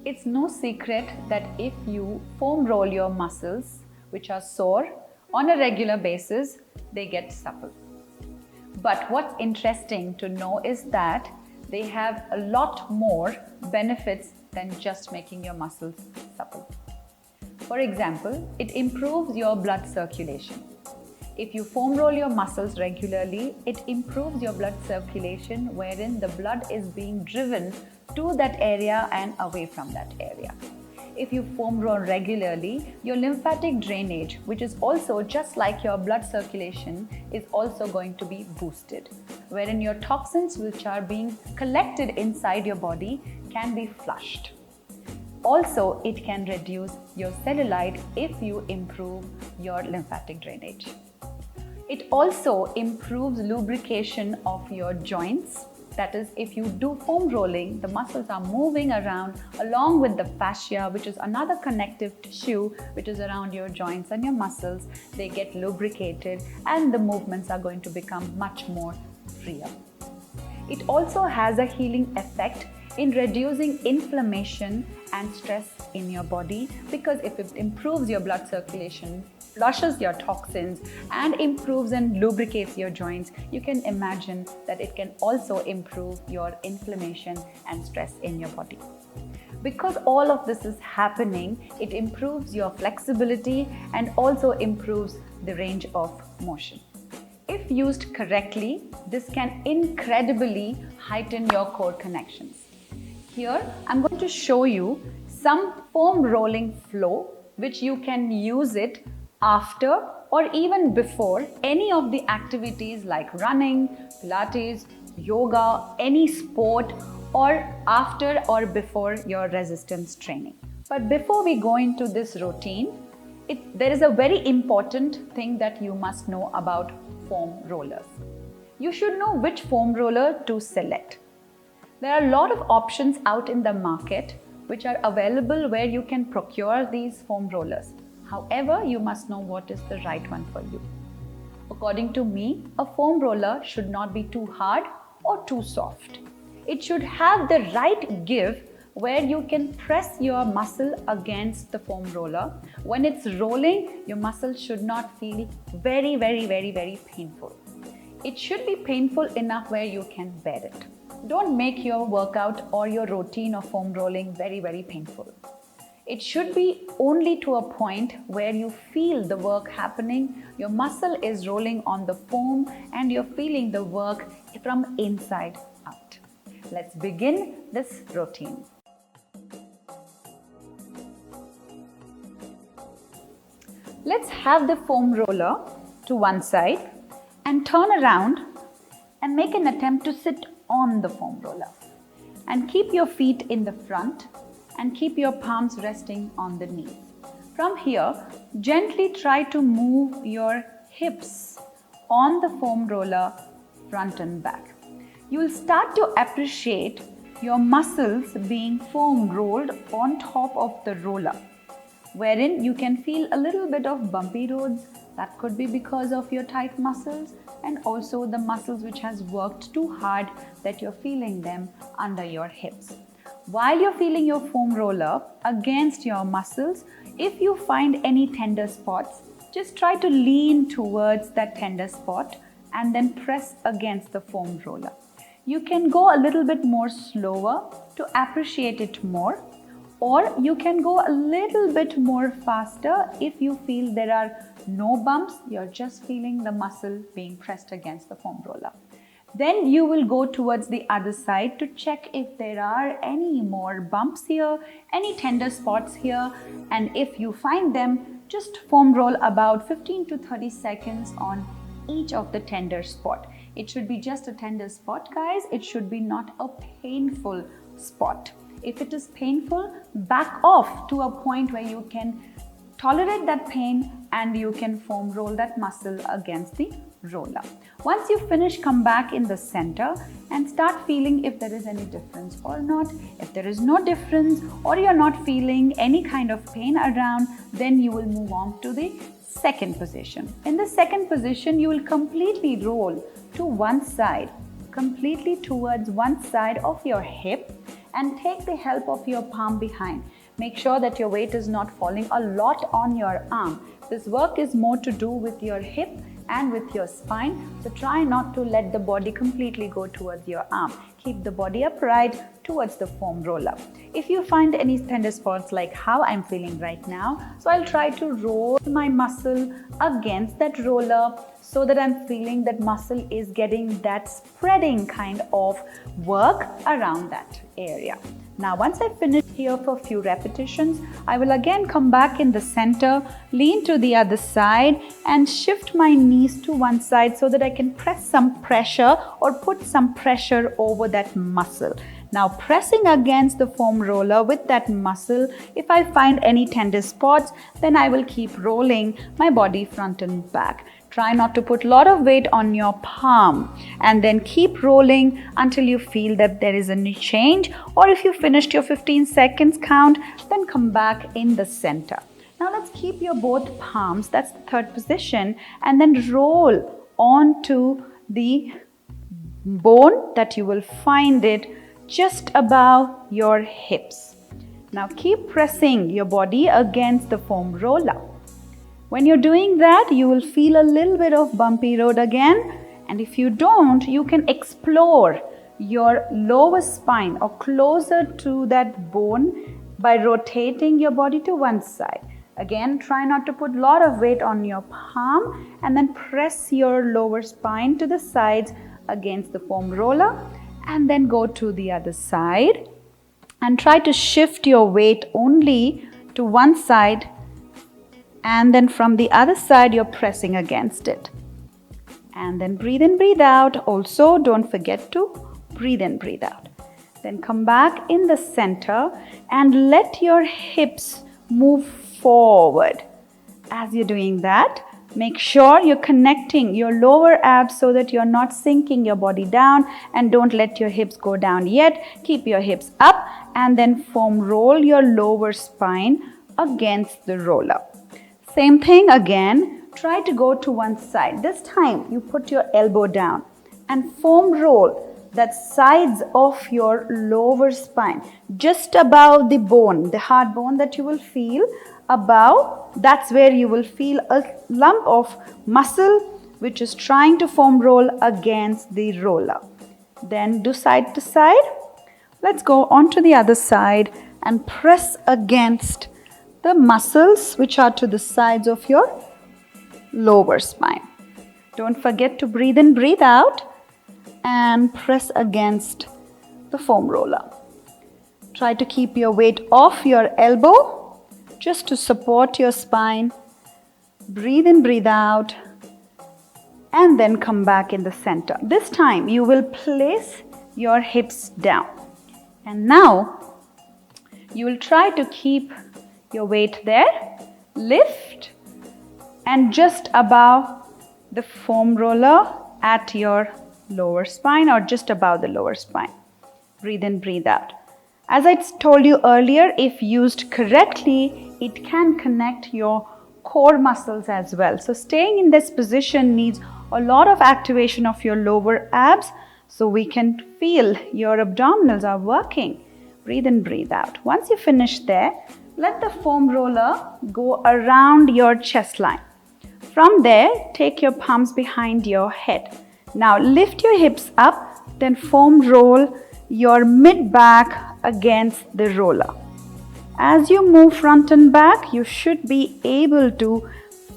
It's no secret that if you foam roll your muscles, which are sore, on a regular basis, they get supple. But what's interesting to know is that they have a lot more benefits than just making your muscles supple. For example, it improves your blood circulation. If you foam roll your muscles regularly, it improves your blood circulation, wherein the blood is being driven to that area and away from that area. If you foam roll regularly, your lymphatic drainage, which is also just like your blood circulation, is also going to be boosted, wherein your toxins which are being collected inside your body can be flushed. Also, it can reduce your cellulite if you improve your lymphatic drainage. It also improves lubrication of your joints. That is, if you do foam rolling, the muscles are moving around along with the fascia, which is another connective tissue which is around your joints and your muscles. They get lubricated and the movements are going to become much more freer. It also has a healing effect in reducing inflammation and stress in your body, because if it improves your blood circulation, flushes your toxins, and improves and lubricates your joints, you can imagine that it can also improve your inflammation and stress in your body. Because all of this is happening, it improves your flexibility and also improves the range of motion. If used correctly, this can incredibly heighten your core connections. Here, I'm going to show you some foam rolling flow, which you can use it after or even before any of the activities like running, Pilates, yoga, any sport, or after or before your resistance training. But before we go into this routine, there is a very important thing that you must know about foam rollers. You should know which foam roller to select. There are a lot of options out in the market which are available where you can procure these foam rollers. However, you must know what is the right one for you. According to me, a foam roller should not be too hard or too soft. It should have the right give where you can press your muscle against the foam roller. When it's rolling, your muscle should not feel very painful. It should be painful enough where you can bear it. Don't make your workout or your routine of foam rolling very painful. It should be only to a point where you feel the work happening, your muscle is rolling on the foam and you're feeling the work from inside out. Let's begin this routine. Let's have the foam roller to one side and turn around and make an attempt to sit on the foam roller. And keep your feet in the front and keep your palms resting on the knees. From here, gently try to move your hips on the foam roller front and back. You will start to appreciate your muscles being foam rolled on top of the roller, wherein you can feel a little bit of bumpy roads. That could be because of your tight muscles and also the muscles which has worked too hard that you're feeling them under your hips. While you're feeling your foam roller against your muscles, if you find any tender spots, just try to lean towards that tender spot and then press against the foam roller. You can go a little bit more slower to appreciate it more, or you can go a little bit more faster if you feel there are no bumps, you're just feeling the muscle being pressed against the foam roller. Then you will go towards the other side to check if there are any more bumps here, any tender spots here, and if you find them, just foam roll about 15 to 30 seconds on each of the tender spot. It should be just a tender spot, guys. It should be not a painful spot. If it is painful, back off to a point where you can tolerate that pain and you can foam roll that muscle against the roller. Once you finish, come back in the center and start feeling if there is any difference or not. If there is no difference or you're not feeling any kind of pain around, then you will move on to the second position. In the second position, you will completely roll to one side, completely towards one side of your hip, and take the help of your palm behind. Make sure that your weight is not falling a lot on your arm. This work is more to do with your hip and with your spine, so try not to let the body completely go towards your arm. Keep the body upright towards the foam roller. If you find any tender spots like how I'm feeling right now, so I'll try to roll my muscle against that roller so that I'm feeling that muscle is getting that spreading kind of work around that area. Now once I finish here for a few repetitions, I will again come back in the center, lean to the other side and shift my knees to one side so that I can press some pressure or put some pressure over that muscle. Now pressing against the foam roller with that muscle, if I find any tender spots, then I will keep rolling my body front and back. Try not to put a lot of weight on your palm and then keep rolling until you feel that there is a change, or if you finished your 15 seconds count, then come back in the center. Now let's keep your both palms, that's the third position, and then roll onto the bone that you will find it just above your hips. Now keep pressing your body against the foam roller. When you're doing that, you will feel a little bit of bumpy road again, and if you don't, you can explore your lower spine or closer to that bone by rotating your body to one side. Again, try not to put a lot of weight on your palm and then press your lower spine to the sides against the foam roller, and then go to the other side and try to shift your weight only to one side, and then from the other side you're pressing against it. And then breathe in, breathe out. Also don't forget to breathe in, breathe out. Then come back in the center and let your hips move forward. As you're doing that, make sure you're connecting your lower abs so that you're not sinking your body down, and don't let your hips go down yet. Keep your hips up and then foam roll your lower spine against the roller. Same thing again, try to go to one side. This time you put your elbow down and foam roll the sides of your lower spine just above the bone, the hard bone that you will feel above. That's where you will feel a lump of muscle which is trying to foam roll against the roller. Then do side to side. Let's go on to the other side and press against the muscles which are to the sides of your lower spine. Don't forget to breathe in, breathe out, and press against the foam roller. Try to keep your weight off your elbow just to support your spine. Breathe in, breathe out, and then come back in the center. This time you will place your hips down, and now you will try to keep your weight there, lift, and just above the foam roller at your lower spine or just above the lower spine. Breathe in, breathe out. As I told you earlier, if used correctly, it can connect your core muscles as well. So staying in this position needs a lot of activation of your lower abs so we can feel your abdominals are working. Breathe in, breathe out. Once you finish there, let the foam roller go around your chest line. From there, take your palms behind your head. Now lift your hips up, then foam roll your mid-back against the roller. As you move front and back, you should be able to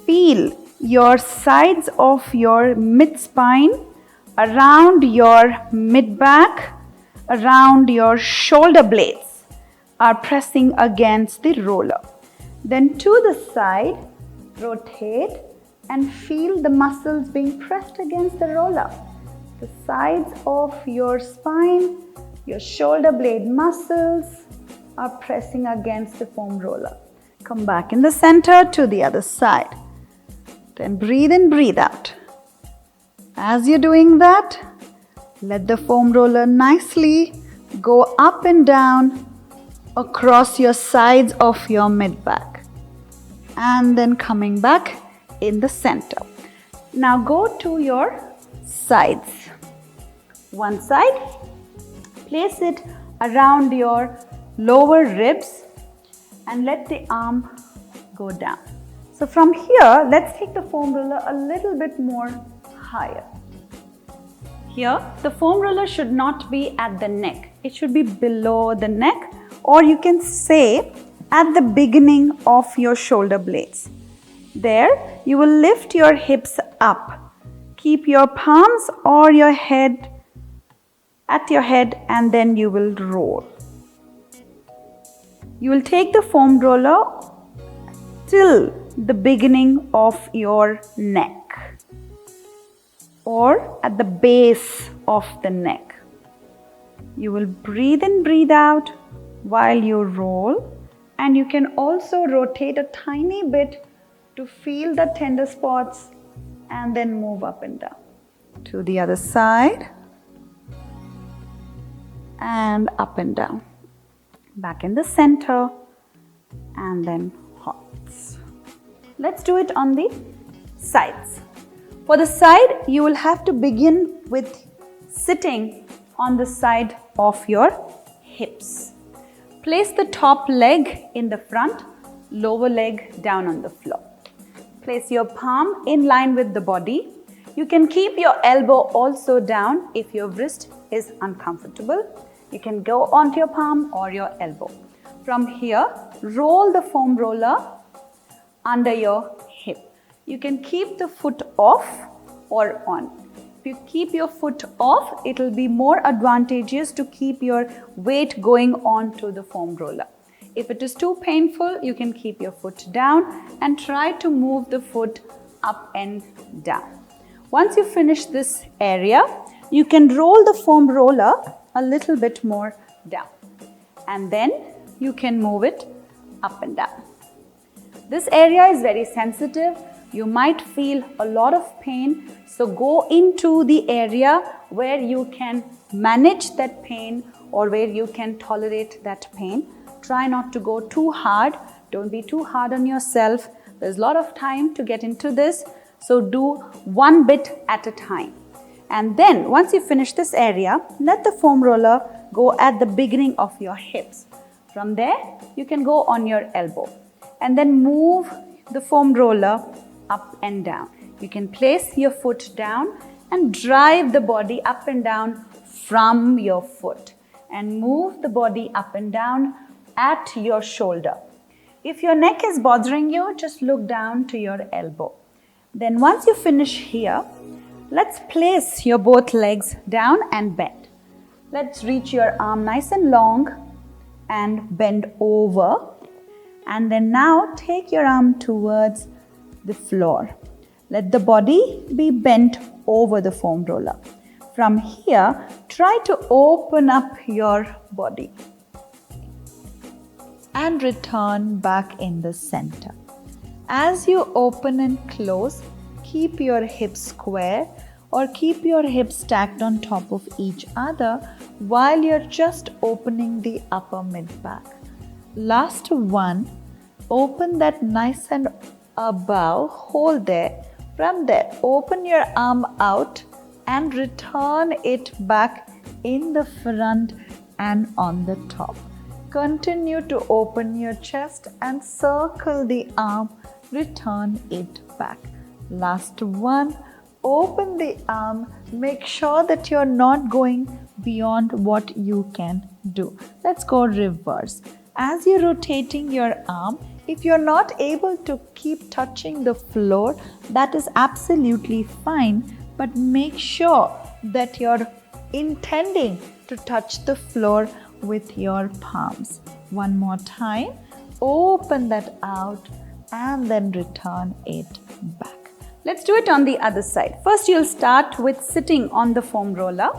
feel your sides of your mid-spine, around your mid-back, around your shoulder blades are pressing against the roller. Then to the side, rotate and feel the muscles being pressed against the roller. The sides of your spine, your shoulder blade muscles are pressing against the foam roller. Come back in the center to the other side. Then breathe in, breathe out. As you're doing that, let the foam roller nicely go up and down across your sides of your mid-back, and then coming back in the center. Now go to your sides. One side, place it around your lower ribs and let the arm go down. So from here, let's take the foam roller a little bit more higher. Here, the foam roller should not be at the neck. It should be below the neck, or you can say at the beginning of your shoulder blades. There, you will lift your hips up. Keep your palms or your head at your head, and then you will roll. You will take the foam roller till the beginning of your neck or at the base of the neck. You will breathe in, breathe out while you roll, and you can also rotate a tiny bit to feel the tender spots and then move up and down. To the other side and up and down. Back in the center and then hops. Let's do it on the sides. For the side, you will have to begin with sitting on the side of your hips. Place the top leg in the front, lower leg down on the floor. Place your palm in line with the body. You can keep your elbow also down if your wrist is uncomfortable. You can go onto your palm or your elbow. From here, roll the foam roller under your hip. You can keep the foot off or on. If you keep your foot off, it will be more advantageous to keep your weight going on to the foam roller. If it is too painful, you can keep your foot down and try to move the foot up and down. Once you finish this area, you can roll the foam roller a little bit more down, and then you can move it up and down. This area is very sensitive. You might feel a lot of pain, so go into the area where you can manage that pain or where you can tolerate that pain. Try not to go too hard. Don't be too hard on yourself. There's a lot of time to get into this, so do one bit at a time. And then once you finish this area, let the foam roller go at the beginning of your hips. From there, you can go on your elbow and then move the foam roller up and down. You can place your foot down and drive the body up and down from your foot and move the body up and down at your shoulder. If your neck is bothering you, just look down to your elbow. Then once you finish here, let's place your both legs down and bend. Let's reach your arm nice and long and bend over. And then now take your arm towards the floor. Let the body be bent over the foam roller. From here, try to open up your body and return back in the center. As you open and close, keep your hips square or keep your hips stacked on top of each other while you're just opening the upper mid-back. Last one, open that nice and above, hold there. From there, open your arm out and return it back in the front and on the top. Continue to open your chest and circle the arm, return it back. Last one, open the arm, make sure that you're not going beyond what you can do. Let's go reverse. As you're rotating your arm, if you're not able to keep touching the floor, that is absolutely fine, but make sure that you're intending to touch the floor with your palms. One more time, open that out and then return it back. Let's do it on the other side. First, you'll start with sitting on the foam roller.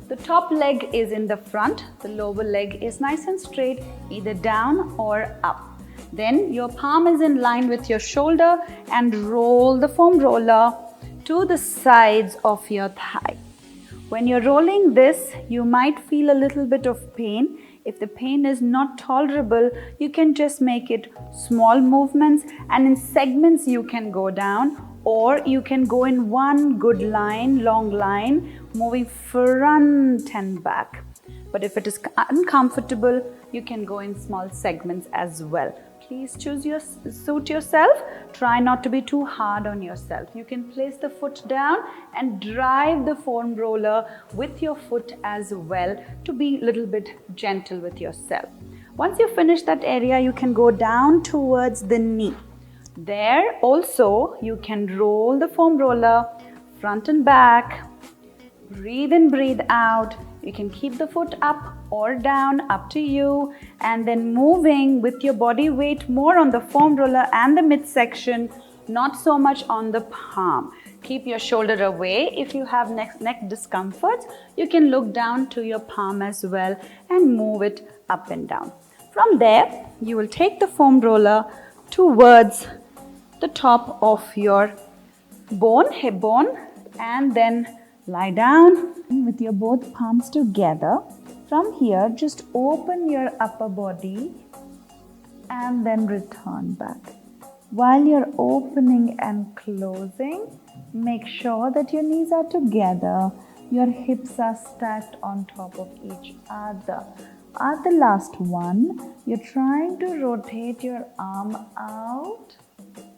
The top leg is in the front, the lower leg is nice and straight, either down or up. Then your palm is in line with your shoulder and roll the foam roller to the sides of your thigh. When you're rolling this, you might feel a little bit of pain. If the pain is not tolerable, you can just make it small movements, and in segments you can go down, or you can go in one good line, long line, moving front and back. But if it is uncomfortable, you can go in small segments as well. Please suit yourself. Try not to be too hard on yourself. You can place the foot down and drive the foam roller with your foot as well to be a little bit gentle with yourself. Once you finish that area, you can go down towards the knee. There also, you can roll the foam roller front and back. Breathe in, breathe out. You can keep the foot up or down, up to you, and then moving with your body weight more on the foam roller and the midsection, not so much on the palm. Keep your shoulder away. If you have neck discomfort, you can look down to your palm as well and move it up and down. From there, you will take the foam roller towards the top of your hip bone, and then lie down with your both palms together. From here, just open your upper body and then return back. While you're opening and closing, make sure that your knees are together, your hips are stacked on top of each other. At the last one, you're trying to rotate your arm out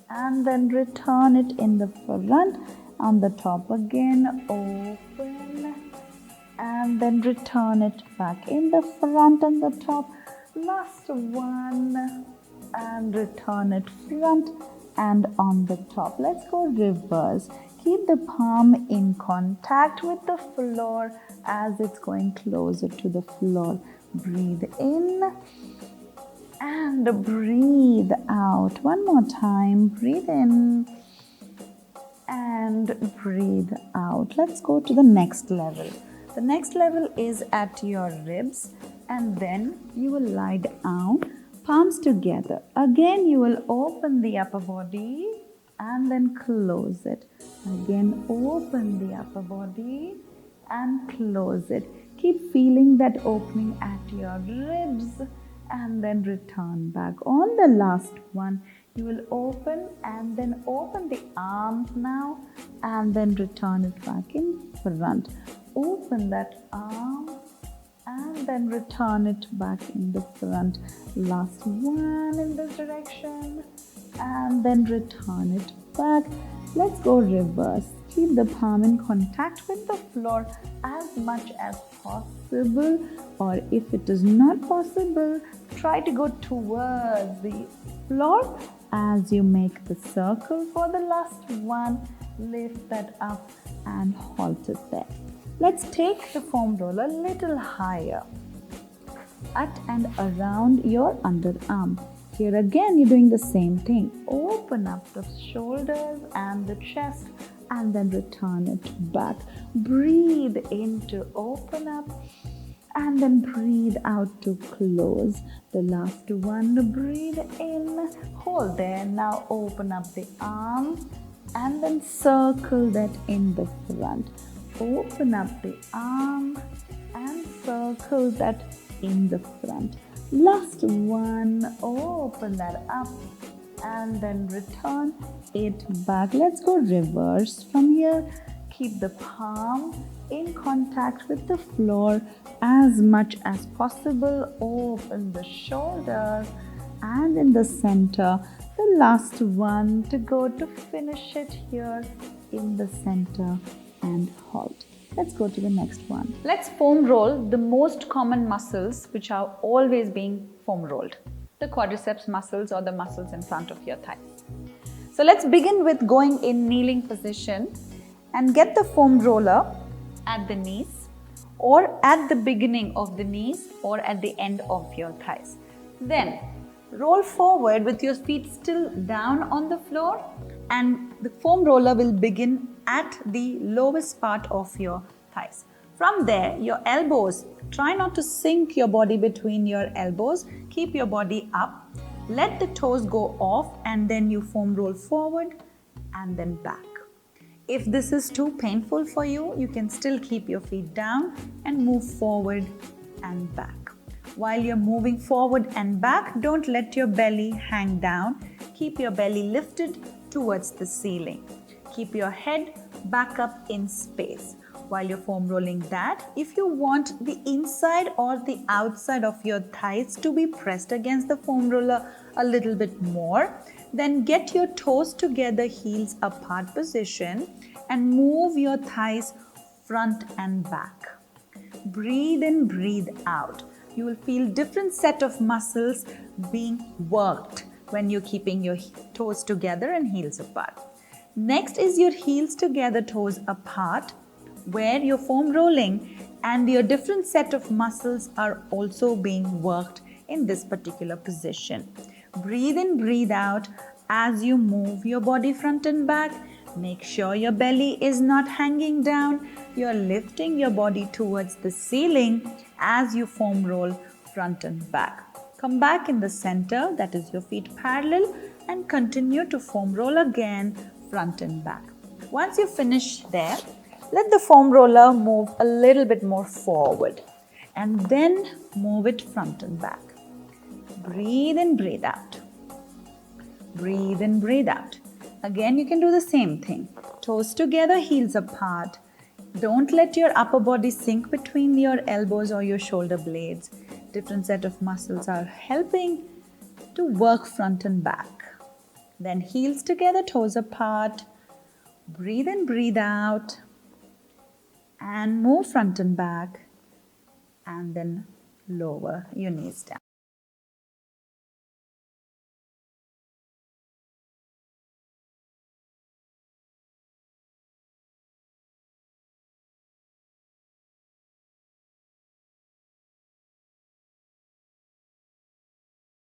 and then return it in the front. On the top again, open and then return it back in the front and the top. Last one and return it front and on the top. Let's go reverse. Keep the palm in contact with the floor as it's going closer to the floor. Breathe in and breathe out. One more time. Breathe in and breathe out. Let's go to the next level. The next level is at your ribs, and then you will lie down, palms together. Again, you will open the upper body and then close it. Again, open the upper body and close it. Keep feeling that opening at your ribs and then return back. On the last one, you will open and then open the arms now and then return it back in front. Open that arm and then return it back in the front. Last one in this direction and then return it back. Let's go reverse. Keep the palm in contact with the floor as much as possible, or if it is not possible, try to go towards the floor as you make the circle for the last one. Lift that up and halt it there. Let's take the foam roller a little higher at and around your underarm. Here again, you're doing the same thing. Open up the shoulders and the chest and then return it back. Breathe in to open up and then breathe out to close. The last one, breathe in, hold there. Now open up the arm and then circle that in the front. Open up the arm and circle that in the front. Last one, open that up and then return it back. Let's go reverse from here. Keep the palm in contact with the floor as much as possible. Open the shoulders and in the center. The last one to go to finish it here in the center and halt. Let's go to the next one. Let's foam roll the most common muscles which are always being foam rolled. The quadriceps muscles or the muscles in front of your thighs. So let's begin with going in kneeling position and get the foam roller at the knees or at the beginning of the knees or at the end of your thighs. Then roll forward with your feet still down on the floor, and the foam roller will begin at the lowest part of your thighs. From there, your elbows, try not to sink your body between your elbows. Keep your body up. Let the toes go off and then you foam roll forward and then back. If this is too painful for you, you can still keep your feet down and move forward and back. While you're moving forward and back, don't let your belly hang down. Keep your belly lifted towards the ceiling. Keep your head back up in space. While you're foam rolling that, if you want the inside or the outside of your thighs to be pressed against the foam roller a little bit more, then get your toes together, heels apart position, and move your thighs front and back. Breathe in, breathe out. You will feel different set of muscles being worked when you're keeping your toes together and heels apart. Next is your heels together, toes apart, where you're foam rolling and your different set of muscles are also being worked in this particular position. Breathe in, breathe out as you move your body front and back. Make sure your belly is not hanging down. You're lifting your body towards the ceiling as you foam roll front and back. Come back in the center, that is your feet parallel, and continue to foam roll again front and back. Once you finish there, let the foam roller move a little bit more forward and then move it front and back. Breathe in, breathe out. Breathe in, breathe out. Again, you can do the same thing. Toes together, heels apart. Don't let your upper body sink between your elbows or your shoulder blades. Different set of muscles are helping to work front and back. Then heels together, toes apart. Breathe in, breathe out. And move front and back. And then lower your knees down.